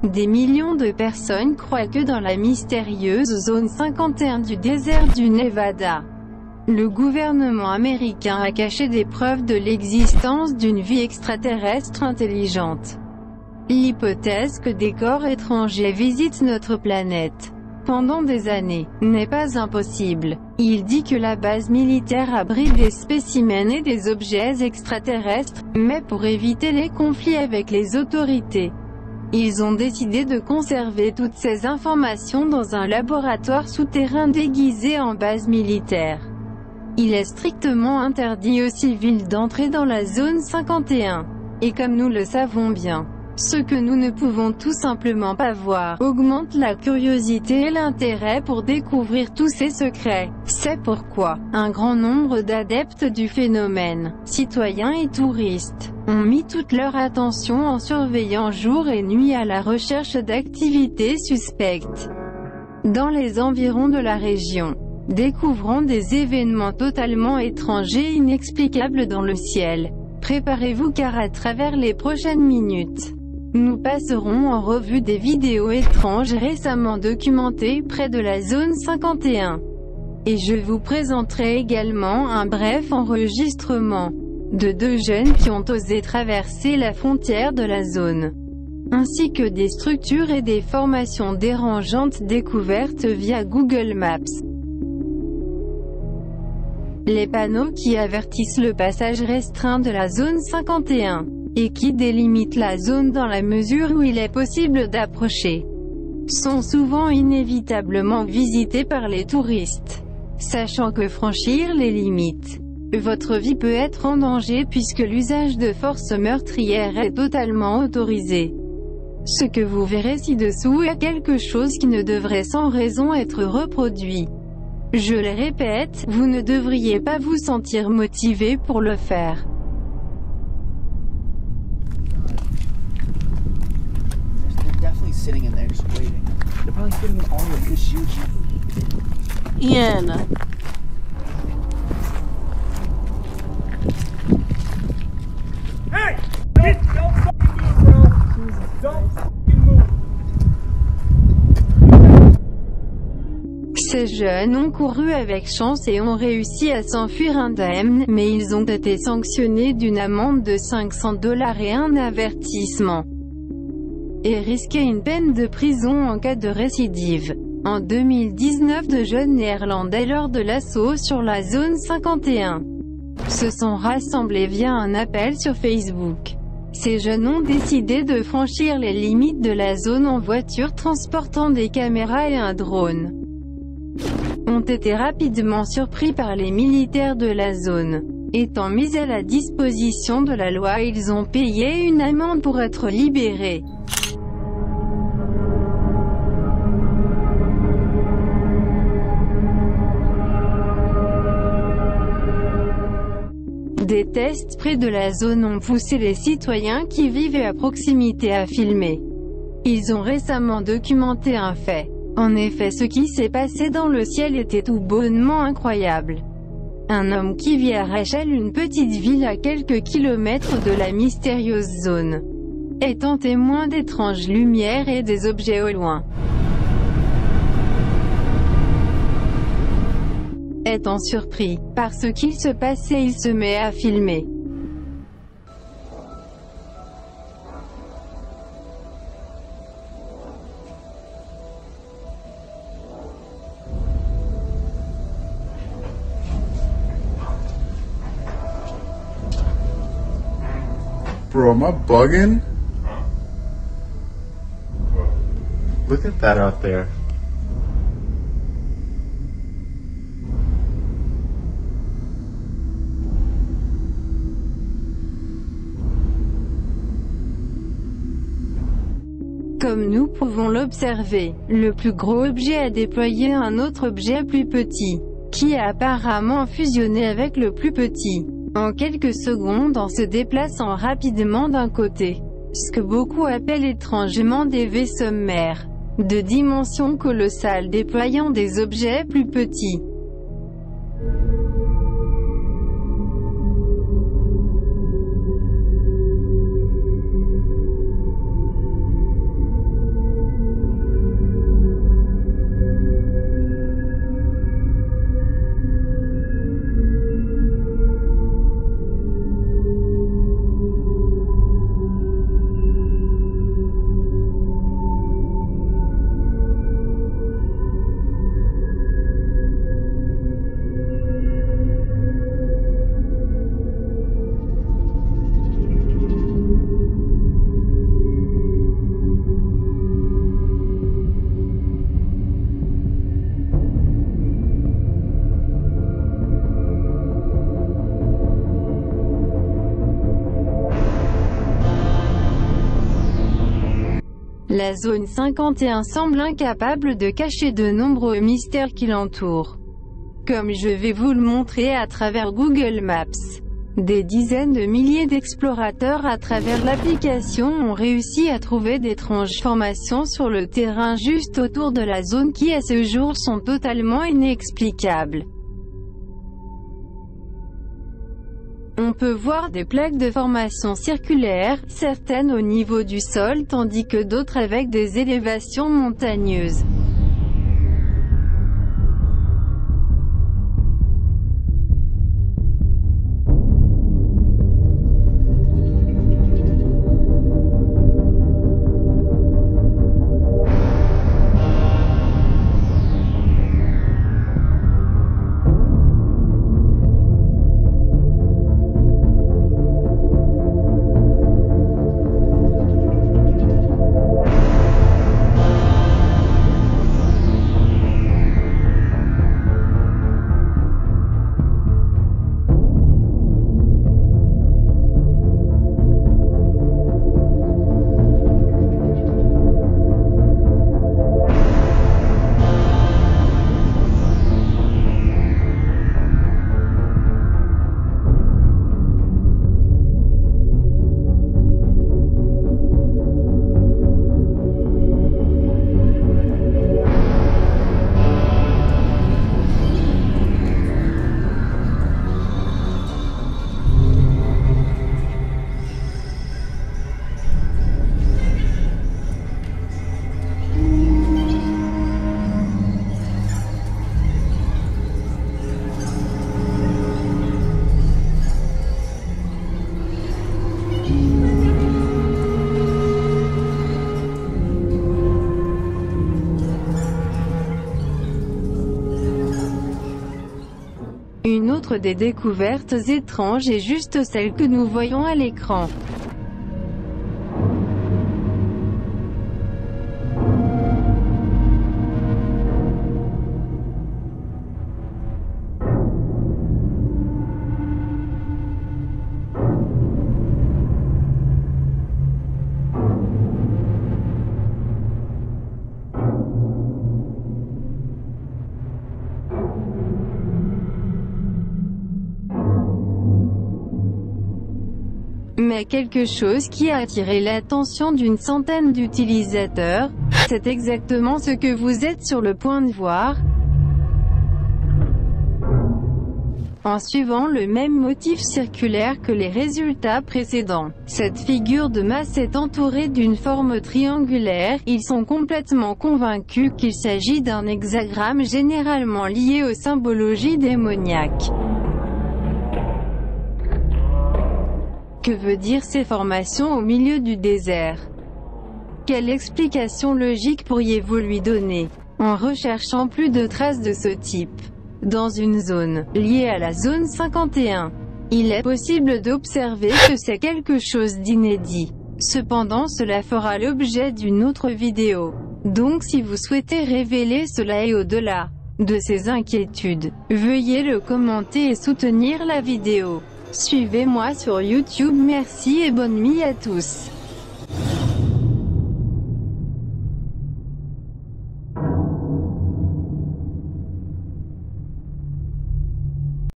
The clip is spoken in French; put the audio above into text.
Des millions de personnes croient que dans la mystérieuse zone 51 du désert du Nevada, le gouvernement américain a caché des preuves de l'existence d'une vie extraterrestre intelligente. L'hypothèse que des corps étrangers visitent notre planète pendant des années n'est pas impossible. Il dit que la base militaire abrite des spécimens et des objets extraterrestres, mais pour éviter les conflits avec les autorités, ils ont décidé de conserver toutes ces informations dans un laboratoire souterrain déguisé en base militaire. Il est strictement interdit aux civils d'entrer dans la zone 51. Et comme nous le savons bien, ce que nous ne pouvons tout simplement pas voir augmente la curiosité et l'intérêt pour découvrir tous ces secrets. C'est pourquoi un grand nombre d'adeptes du phénomène, citoyens et touristes, ont mis toute leur attention en surveillant jour et nuit à la recherche d'activités suspectes dans les environs de la région, découvrant des événements totalement étranges et inexplicables dans le ciel. Préparez-vous car à travers les prochaines minutes, nous passerons en revue des vidéos étranges récemment documentées près de la zone 51. Et je vous présenterai également un bref enregistrement de 2 jeunes qui ont osé traverser la frontière de la zone, ainsi que des structures et des formations dérangeantes découvertes via Google Maps. Les panneaux qui avertissent le passage restreint de la zone 51, et qui délimitent la zone dans la mesure où il est possible d'approcher, sont souvent inévitablement visités par les touristes. Sachant que franchir les limites, votre vie peut être en danger puisque l'usage de force meurtrière est totalement autorisé. Ce que vous verrez ci-dessous est quelque chose qui ne devrait sans raison être reproduit. Je le répète, vous ne devriez pas vous sentir motivé pour le faire. Ian. Hey! Don't fucking move, bro! Don't fucking move! Ces jeunes ont couru avec chance et ont réussi à s'enfuir indemnes, mais ils ont été sanctionnés d'une amende de $500 et un avertissement, et risquaient une peine de prison en cas de récidive. En 2019, 2 jeunes néerlandais lors de l'assaut sur la zone 51 se sont rassemblés via un appel sur Facebook. Ces jeunes ont décidé de franchir les limites de la zone en voiture transportant des caméras et un drone. Ont été rapidement surpris par les militaires de la zone. Étant mis à la disposition de la loi, ils ont payé une amende pour être libérés. Des tests près de la zone ont poussé les citoyens qui vivaient à proximité à filmer. Ils ont récemment documenté un fait. En effet, ce qui s'est passé dans le ciel était tout bonnement incroyable. Un homme qui vit à Rachel, une petite ville à quelques kilomètres de la mystérieuse zone, étant témoin d'étranges lumières et des objets au loin. Étant surpris par ce qu'il se passait, il se met à filmer. Bro, am I bugging? Look at that out there. Comme nous pouvons l'observer, le plus gros objet a déployé un autre objet plus petit, qui a apparemment fusionné avec le plus petit, en quelques secondes en se déplaçant rapidement d'un côté. Ce que beaucoup appellent étrangement des vaisseaux mères, de dimensions colossales déployant des objets plus petits. La zone 51 semble incapable de cacher de nombreux mystères qui l'entourent. Comme je vais vous le montrer à travers Google Maps. Des dizaines de milliers d'explorateurs à travers l'application ont réussi à trouver d'étranges formations sur le terrain juste autour de la zone qui à ce jour sont totalement inexplicables. On peut voir des plaques de formation circulaires, certaines au niveau du sol tandis que d'autres avec des élévations montagneuses. Une autre des découvertes étranges est juste celle que nous voyons à l'écran. Mais quelque chose qui a attiré l'attention d'une centaine d'utilisateurs, c'est exactement ce que vous êtes sur le point de voir. En suivant le même motif circulaire que les résultats précédents, cette figure de masse est entourée d'une forme triangulaire. Ils sont complètement convaincus qu'il s'agit d'un hexagramme généralement lié aux symbologies démoniaques. Que veut dire ces formations au milieu du désert? Quelle explication logique pourriez-vous lui donner? En recherchant plus de traces de ce type dans une zone liée à la zone 51, il est possible d'observer que c'est quelque chose d'inédit. Cependant, cela fera l'objet d'une autre vidéo. Donc si vous souhaitez révéler cela et au-delà de ces inquiétudes, veuillez le commenter et soutenir la vidéo. Suivez-moi sur YouTube, merci et bonne nuit à tous.